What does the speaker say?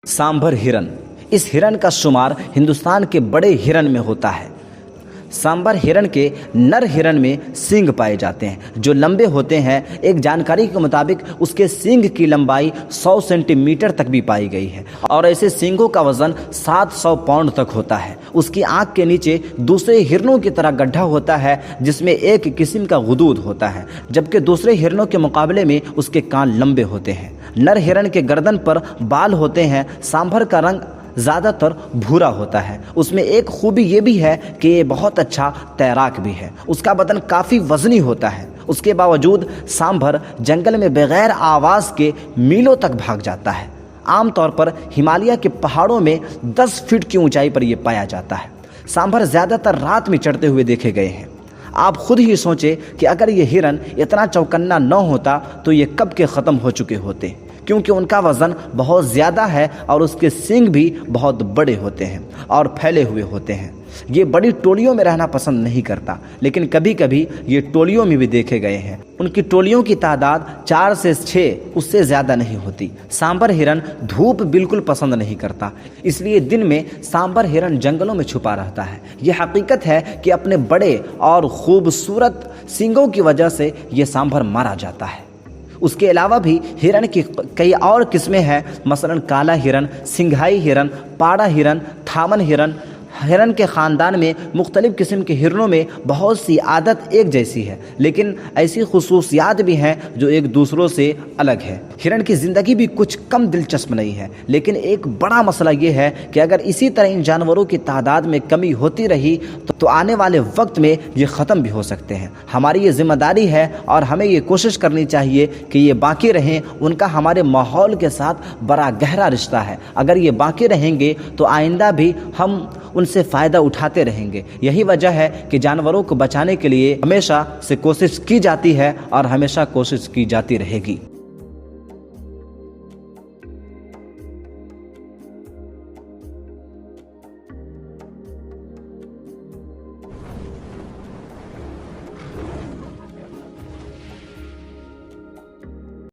सांभर हिरन। इस हिरन का शुमार हिंदुस्तान के बड़े हिरन में होता है। सांभर हिरन के नर हिरन में सींग पाए जाते हैं जो लंबे होते हैं। एक जानकारी के मुताबिक उसके सींग की लंबाई 100 सेंटीमीटर तक भी पाई गई है और ऐसे सींगों का वजन 700 पाउंड तक होता है। उसकी आंख के नीचे दूसरे हिरनों की तरह गड्ढा होता है जिसमें एक किस्म का गुदूद होता है, जबकि दूसरे हिरनों के मुकाबले में उसके कान लंबे होते हैं। नर हिरन के गर्दन पर बाल होते हैं। सांभर का रंग ज़्यादातर भूरा होता है। उसमें एक खूबी ये भी है कि ये बहुत अच्छा तैराक भी है। उसका बदन काफ़ी वजनी होता है। उसके बावजूद सांभर जंगल में बगैर आवाज़ के मीलों तक भाग जाता है। आमतौर पर हिमालय के पहाड़ों में 10 फीट की ऊंचाई पर यह पाया जाता है। सांभर ज़्यादातर रात में चढ़ते हुए देखे गए हैं। आप खुद ही सोचें कि अगर ये हिरन इतना चौकन्ना न होता तो ये कब के ख़त्म हो चुके होते, क्योंकि उनका वज़न बहुत ज़्यादा है और उसके सींग भी बहुत बड़े होते हैं और फैले हुए होते हैं। ये बड़ी टोलियों में रहना पसंद नहीं करता, लेकिन कभी कभी ये टोलियों में भी देखे गए हैं। उनकी टोलियों की तादाद 4 से 6, उससे ज़्यादा नहीं होती। सांभर हिरन धूप बिल्कुल पसंद नहीं करता, इसलिए दिन में सांभर हिरन जंगलों में छुपा रहता है। यह हकीकत है कि अपने बड़े और खूबसूरत सींगों की वजह से ये सांभर मारा जाता है। उसके अलावा भी हिरन की कई और किस्में हैं, मसलन काला हिरन, सिंघाई हिरन, पाड़ा हिरन, थामन हिरन। हिरन के ख़ानदान में मुख्तलिफ़ किस्म के हिरनों में बहुत सी आदत एक जैसी है, लेकिन ऐसी खुसूसियात भी हैं जो एक दूसरों से अलग है। हिरन की ज़िंदगी भी कुछ कम दिलचस्प नहीं है, लेकिन एक बड़ा मसला ये है कि अगर इसी तरह इन जानवरों की तादाद में कमी होती रही तो आने वाले वक्त में ये ख़त्म भी हो सकते हैं। हमारी ये जिम्मेदारी है और हमें ये कोशिश करनी चाहिए कि ये बाकी रहें। उनका हमारे माहौल के साथ बड़ा गहरा रिश्ता है। अगर ये बाकी रहेंगे तो आइंदा भी हम उनसे फ़ायदा उठाते रहेंगे। यही वजह है कि जानवरों को बचाने के लिए हमेशा से कोशिश की जाती है और हमेशा कोशिश की जाती रहेगी।